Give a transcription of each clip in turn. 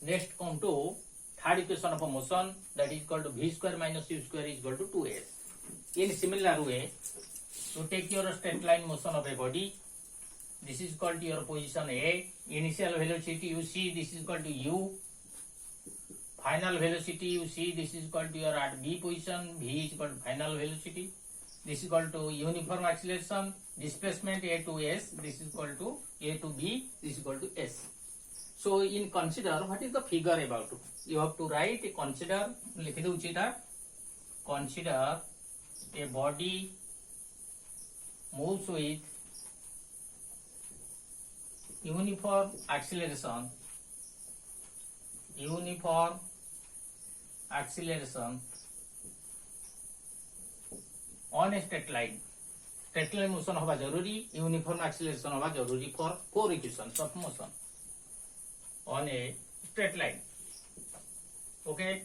Next come to third equation of a motion, that is equal to v square minus u square is equal to 2s. In similar way, to take your straight line motion of a body, this is called your position A, initial velocity you see, this is called to u, final velocity you see, this is called to your at B position, V is called final velocity, this is equal to uniform acceleration, displacement A to S, this is equal to A to B, this is equal to S. So in consider, what is the figure about? You have to write, consider, consider a body moves with uniform acceleration on a straight line. Straight line motion होगा जरूरी, uniform acceleration होगा जरूरी for four equations of motion on a straight line. Okay,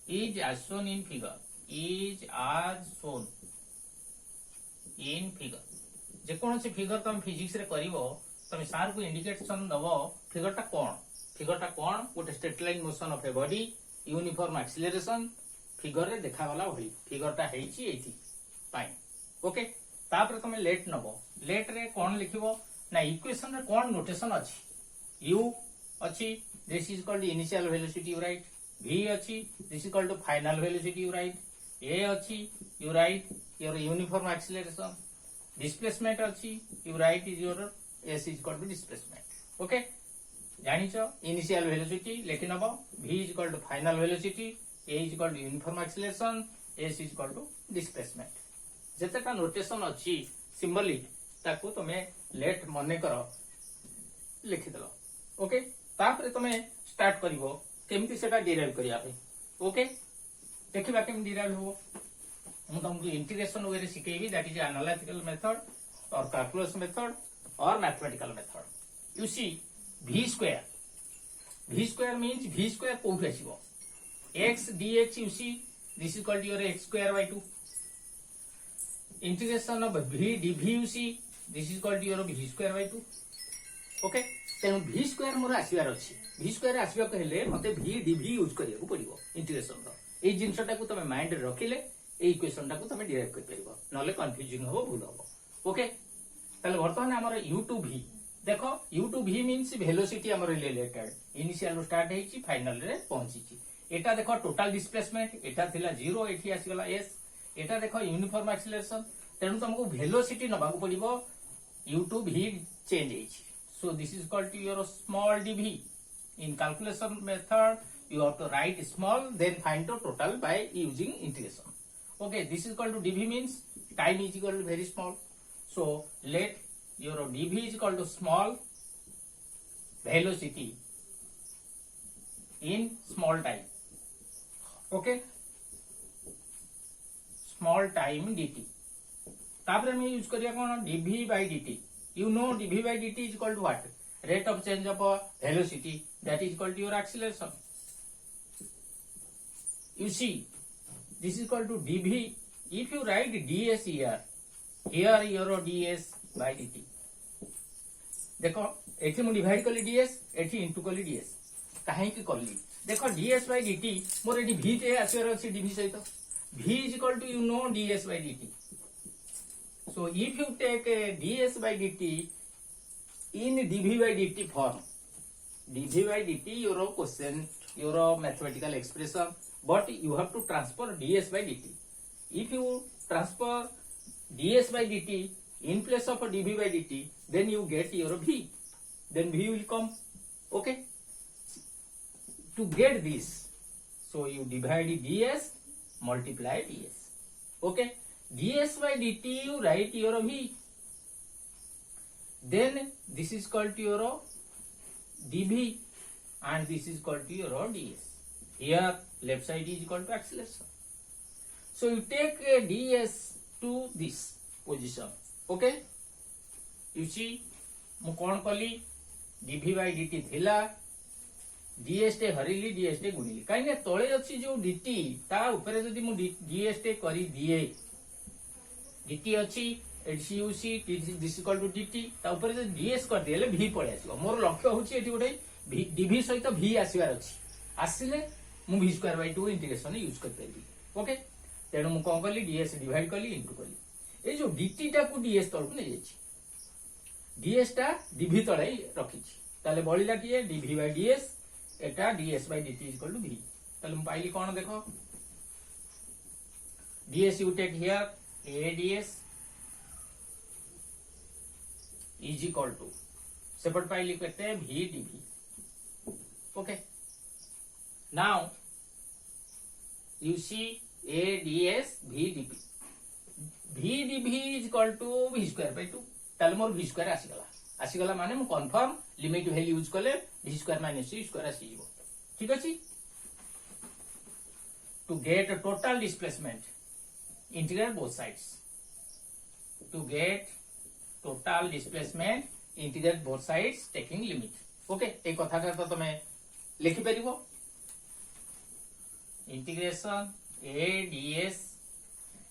is as shown in figure. Is as shown in figure. जेकोसी figure तुम physics रे करिवो तुम सार को इंडिकेशन दबो फिगर टा कोन गोटे straight line motion of a body uniform acceleration figure रे देखा वाला भली फिगर टा हेची एथि फाइन. ओके, तापर तुम लेट नबो, लेट रे कोन लिखिबो ना इक्वेशन रे कोन नोटेशन अछि, u अछि, this is called initial velocity you right, v अछि, this is called final velocity you right, a अछि, you write your uniform acceleration, displacement अछि, you write is your s is equal to displacement. Okay, जानिछो initial velocity Lekhi Nebo, v is equal to final velocity, a is equal to uniform acceleration, s is equal to displacement. जेतेटा notation अछि symbolic ताकू तमे late मने करो लिखि देलो. Okay, तापर तमे स्टार्ट करिवो केमति सेटा डिराइव करिया पे. ओके, देखिबा केम डिराइव हो मु तुमको इंटीग्रेशन वे रे सिखेबी, दैट इज एनालिटिकल मेथड और कैलकुलस मेथड और mathematical method. You see v square means v square कोठी आसीबो x dx, you see this is called your x square by 2. Integration of v dv, you see this is called your v square by 2. Okay, तेनु v square मोर आसीबार अछि, v square आसीबा कहले मते v dv use करिया को पड़िबो integration रो. ए जिंसटा को तमे माइंड रे रखिले ए इक्वेशन टा को तमे डिराइव कर परिबो, नले कंफ्यूजिंग हो भूल हो. ओके, ताले वर्तमान हमर u to v देखो, u to v means velocity हमर रिलेटेड इनिशियल रो स्टार्ट हेची फाइनल रे पहुंचीची. एटा देखो टोटल डिस्प्लेसमेंट, एटा थिला 0, एठी आसीगला s. एटा देखो यूनिफॉर्म एक्सीलरेशन, तेनु तुमको वेलोसिटी नबा को पड़िबो u to v चेंज हेची. So this is called to your small dv. In calculation method, you have to write small, then find the total by using integration. Okay, this is called to dv means time is equal to very small. So let your dv is equal to small velocity in small time. Okay, small time dt. तापर हम use करिया कोन dv by dt. You know dv by dt is equal to what? Rate of change of velocity, that is equal to your acceleration. You see, this is equal to dv. If you write ds here your ds by dt. देखो एठी मु divide करली ds, एठी into करली ds. काहे की करली देखो ds by dt मोर एठी v ते आसीर अछि dv सहित. v is equal to you know ds by dt. So if you take a ds by dt in dv by dt form, dv by dt your question, your mathematical expression, but you have to transfer ds by dt. If you transfer ds by dt in place of dv by dt, then you get your v, then v will come. Okay, to get this, so you divide ds, multiply ds. Okay, ds by dt you write your v, then this is called to your dv and this is called to your ds. Here left side is equal to acceleration. So you take a ds to this position. Okay, you see मु कोन कली dv by dt थिला, ds टे हरिली, ds टे गुणिली, काई ने तळे अछि जो dt ता ऊपर जदी मु ds टे करी दिए, dt अछि एटी you see this equal to dt ता ऊपर जे डीएस कर दिले भी पळे आसीबो मोर लक्ष्य होची एटी गोटे डीवी सहित भी आसीबार अछि आसिले मु v square by 2 integration use कर परबी ओके तेणु मु कोन करली डीएस डिवाइड करली इनटू करली ए जो डीटी टा को डीएस तळकु नै जायछि डीएस टा डीवी तळे रखिछि ताले बळिला किए डीवी बाय डीएस एटा ds by dt equal to v ताले मु पाइली कोन देखो ds you take here a ds is equal to सेपट पाइली कहते v dv okay now you see a ds v dv v dv is equal to v square by 2 ताले मोर v square आसीगला माने मु कंफर्म लिमिट वैल्यू यूज करले v square minus c square आसीबो ठीक अछि to get a total displacement integrate both sides to get total displacement integrate both sides taking limit okay ए कथा का तो तमे लिखि परिबो integration a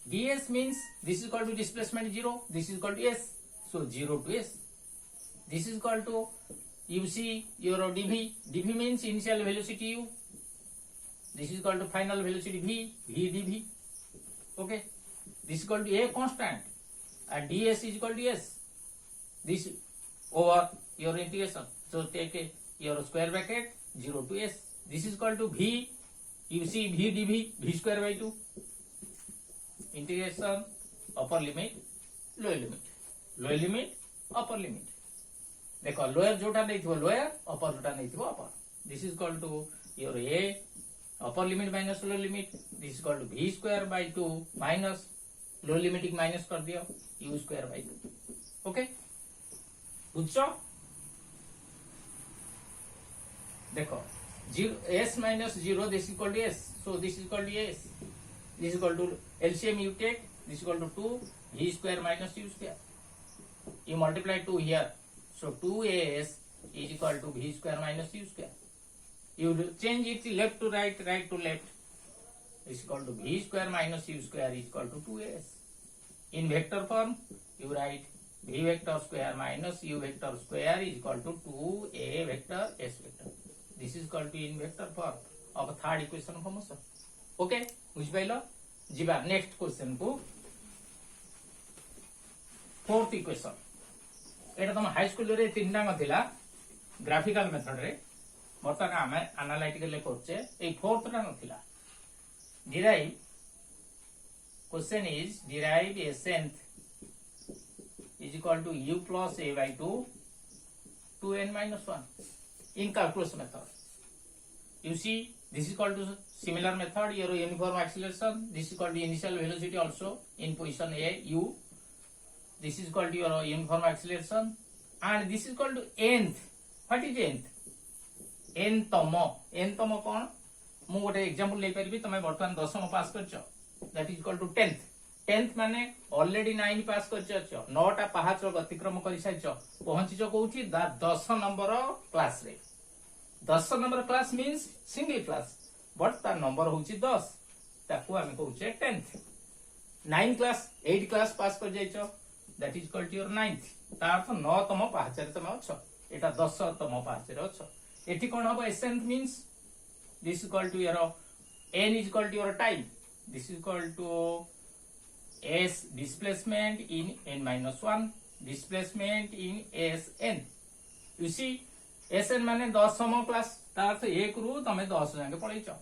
ds means this is equal to displacement 0 this is equal to s so 0 to s this is equal to you see your dv means initial velocity u this is equal to final velocity v dv okay this is equal to a constant and ds is equal to s this over your integration so take your square bracket 0 to s this is equal to v you see v dv v square by 2 integration upper limit lower limit upper limit देखो lower जोटा नहीं थो lower upper जोटा नहीं थो upper this is equal to your a upper limit minus lower limit this is equal to v square by 2 minus lower limit की minus कर दियो u square by 2 ओके बुझছো देखो 0 s minus 0 this is equal to s so this is equal to s this is equal to LCM you take this is equal to 2 v square minus u square you multiply 2 here so 2as is equal to v square minus u square you change it left to right to left is equal to v square minus u square is equal to 2as in vector form you write v vector square minus u vector square is equal to 2a vector s vector this is equal to in vector form of third equation for motion okay बुझ pilo जिबा next question को fourth equation एटा तुम high school रे तीनटा नथिला graphical method रे बर्तमान आम analytical करछे ए फोर्थ टा नथिला derive question is derive a nth is equal to u plus a by 2 2n minus 1 in calculus method you see this is equal to similar method your uniform acceleration this is equal to initial velocity also in position a u this is equal to your uniform acceleration and this is equal to nth what is nth n तम कोन मु गोटे example ले परबी तमे वर्तमान 10th pass करछो that is equal to 10th माने already 9 पास करछो 9टा पाहाच अतिक्रम करि साइछो पहुंचिछो कोउची 10 नंबर क्लास रे 10 number class means single class but तार नंबर होउची 10 ताकू हम कहउचे 10th 9 क्लास 8 क्लास पास कर जाइछो that is equal to your 9th तार तो 9तम पाहाच रे तमे अछो एटा 10तम पाहाच रे अछो एठी कोन हबो ascent means this equal to your n is equal to your time this is equal to s displacement in n minus 1 displacement in sn you see sn माने 10 क्लास तार अर्थ 1 रु तमे 10 जाके पळैछो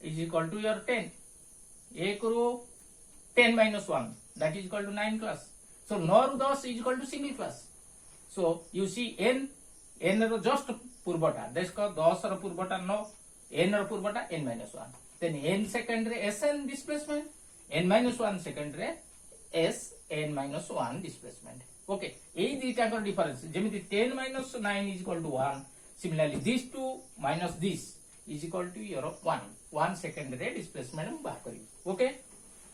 इज इक्वल टू योर 10 1 रु 10 minus 1 that is equal to 9 class so 9 रु 10 is equal to single class so you see n रो just पूर्वटा देखो 10 रो पूर्वटा 9 n रो पूर्वटा n minus 1 then n second रे sn displacement n minus 1 second रे s n minus 1 displacement okay एई दुईटा को difference जेमिति 10 minus 9 is equal to 1 similarly these two minus this is equal to your 1 second रे displacement बाहर करी okay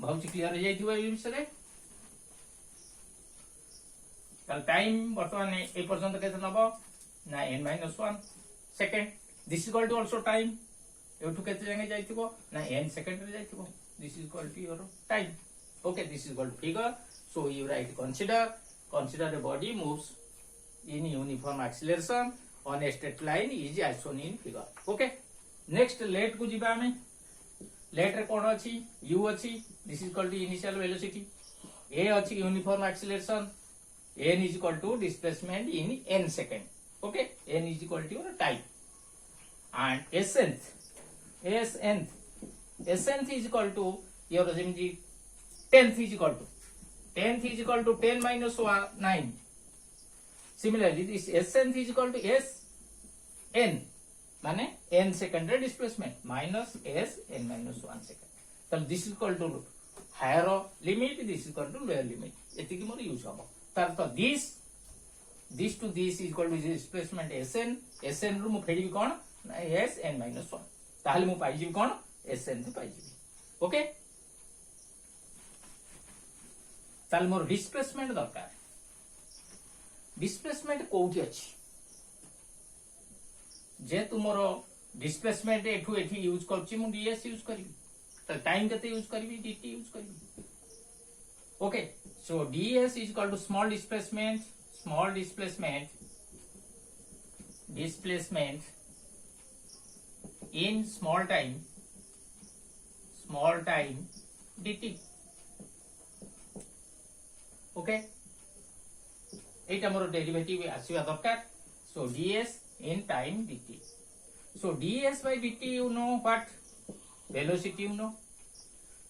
बहुत clear हो जाइथिबो ए विषय रे कल टाइम वर्तमान ए पर्यंत केते नबो ना n minus 1 second this is equal to also time एठु केते जागे जाइथिबो ना n second रे जाइथिबो this is equal to your time Okay, this is called figure. So you write consider a body moves in uniform acceleration on a straight line is as shown in figure. Okay, next let को जिबा हमें let रे कौन अच्छी u अच्छी, this is called the initial velocity. a अच्छी uniform acceleration, n is equal to displacement in n second. Okay, n is equal to your time, and snth is equal to your tenth is equal to 10 minus 9. Similarly, this snth is equal to sn माने n second displacement minus sn minus 1 second. So this is equal to higher limit, this is equal to lower limit. एतिकी मोर use हबो तार तो this to this is equal to displacement sn रु मु फेडी कोन sn minus 1 ताहले मु पाई जिवि कोन sn पाई जिवि. ओके, ताल मोर डिस्प्लेसमेंट दरकार. डिस्प्लेसमेंट कोउठी अछि जे तुमर डिस्प्लेसमेंट एठू एठी यूज करछि मु ds यूज करबी त टाइम केते यूज करबी dt यूज करबी. Okay, so ds is equal to small displacement in small time dt. Okay, एटा मोर डेरिवेटिव आसीबा दरकार. सो ds in time dt. So ds by dt you know what? Velocity you know.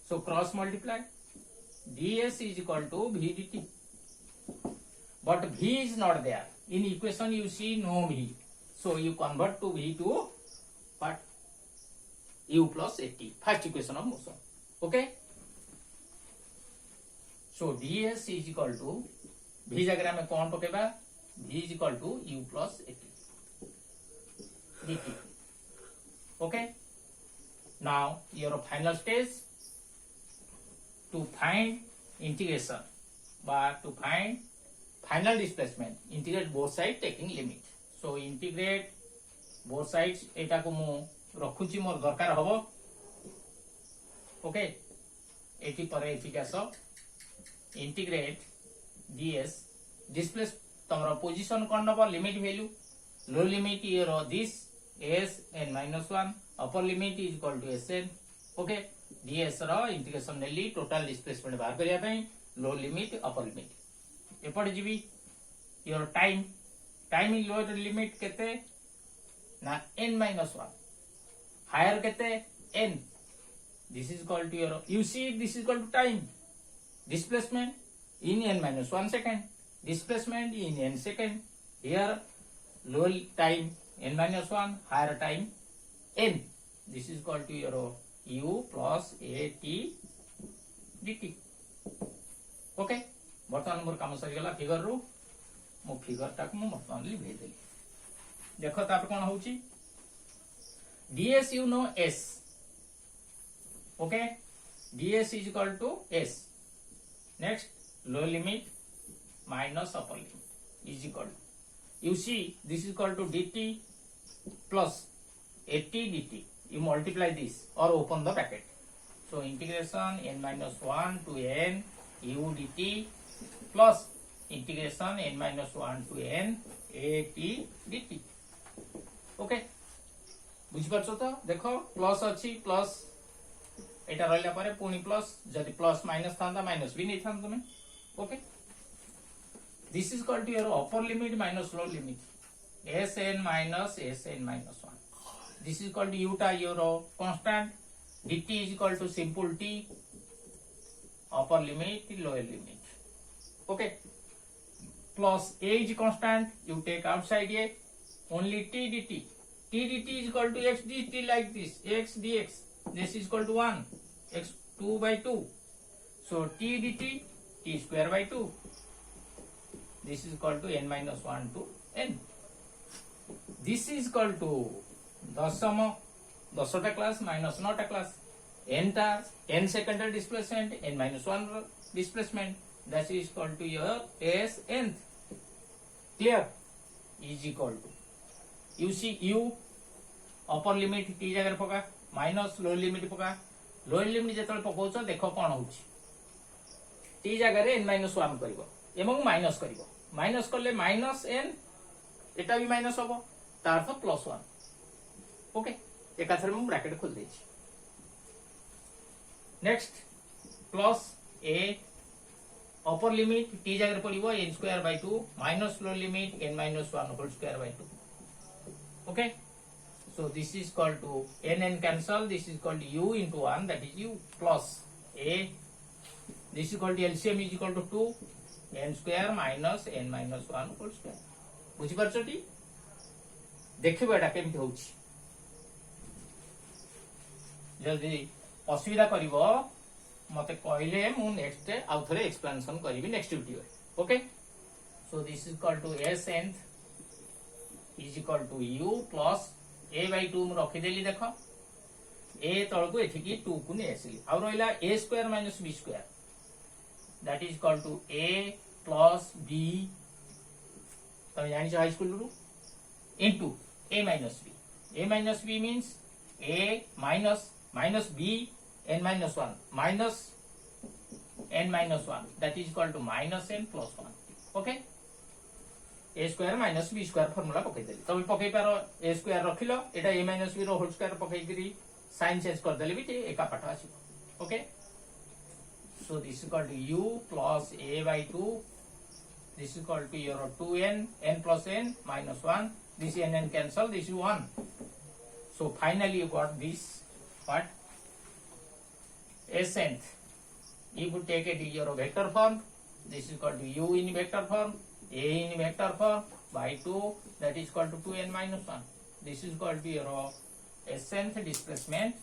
So cross multiply. ds is equal to v dt. But v is not there. In equation you see no v. So you convert to v to what? U plus at. First equation of motion. Okay. So ds is equal to v जगह में कौन पकेबा? v is equal to u plus at dt. Okay. Now your final stage to find integration but to find final displacement, integrate both sides taking limit. So integrate both sides एटा को मु रखुची मोर दरकार हबो. Okay, एटी परे एटी कासो integrate ds displace तमरा पोजीशन कोन नबो limit value low limit your this sn minus 1 upper limit is equal to sn. Okay, ds रो इंटीग्रेशन नेली टोटल डिस्प्लेसमेंट बाहर करिया पई लो लिमिट अपर लिमिट एपड जीवी your time in lower limit केते ना n minus 1 higher केते n. This is equal to your you see this is equal to time displacement in n minus 1 second, displacement in n second. Here low time n minus 1, higher time n. This is equal to your u plus at dt. Okay, बर्तमान मोर काम सरी गला figure रो मो figure टाक मो बर्तमान live देली. देखो तापर कोन होउची ds you know s. Okay, ds is equal to s. Next lower limit minus upper limit is equal to you see this is equal to dt plus at dt. You multiply this or open the bracket. So integration n minus 1 to n u dt plus integration n minus 1 to n at dt. Okay, बुझी परछो तो देखो plus अछि plus iota रहला पारे पुनी plus जदि plus minus थांदा minus भी नहीं थांदा में. Okay, this is equal to your upper limit minus lower limit sn minus 1. This is equal to u ta your constant, dt is equal to simple t, upper limit lower limit. Okay, plus a is constant, you take outside a, only t dt is equal to x dt like this, x dx. This is equal to 1, x 2 by 2. So t dt t square by 2. This is equal to n minus 1 to n. This is equal to 10টা class minus 9টা class n second displacement n minus 1 displacement that is equal to your s nth. Clear? is equal to you see u upper limit t जगह पका minus lower limit पका. Lower limit जेतल पकोछ देखो कोन होछि T जगह रे n minus 1 करिवो एवं minus करिवो minus करले minus n एटा भी माइनस होबो तार अर्थ प्लस 1 ओके एकाथरे मु ब्रैकेट खोल देछि next plus a upper limit t जगह पड़िबो n square by 2 minus lower limit n minus 1 whole square by 2 okay so this is called to n cancel this is called u into 1 that is u plus a this is called LCM is equal to 2 n square minus n minus 1 whole square बुझी परछटी देखिबो एटा केमति होउछि जल्दी असुविधा करिवो मते कहले मु next आउ थरे explanation करिवि next video okay so this is equal to s nth is equal to u plus a by 2 मु रखि देली देखो a तळकु एठिकी 2 कु ने आसिली आ रहिला a square minus b square that is equal to a plus b तमे जानि छ हाई स्कूल रु into a minus b means a minus minus b n minus 1 minus n minus 1 that is equal to minus n plus 1 okay a square minus b square formula पकई देली तब पकई पारो a square रखिलो Etah a minus b रो whole square पकई करी sign change कर देले भी एका पाठ आसीबो okay so this is equal to u plus a by 2 this is equal to your 2n n plus n minus 1 this n cancel this is 1 so finally you got this part s nth if you take it in your vector form this is equal to u in vector form a in vector form by 2 that is equal to 2n minus 1 this is equal to your s nth displacement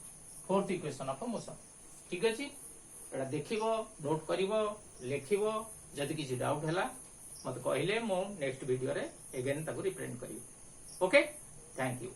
fourth equation of motion ठीक अछि एटा देखिबो note करिवो लेखिबो जदि किछि doubt हैला मते कहिले मो next video रे again ताको रिप्रेजेंट करिवो ओके थैंक यू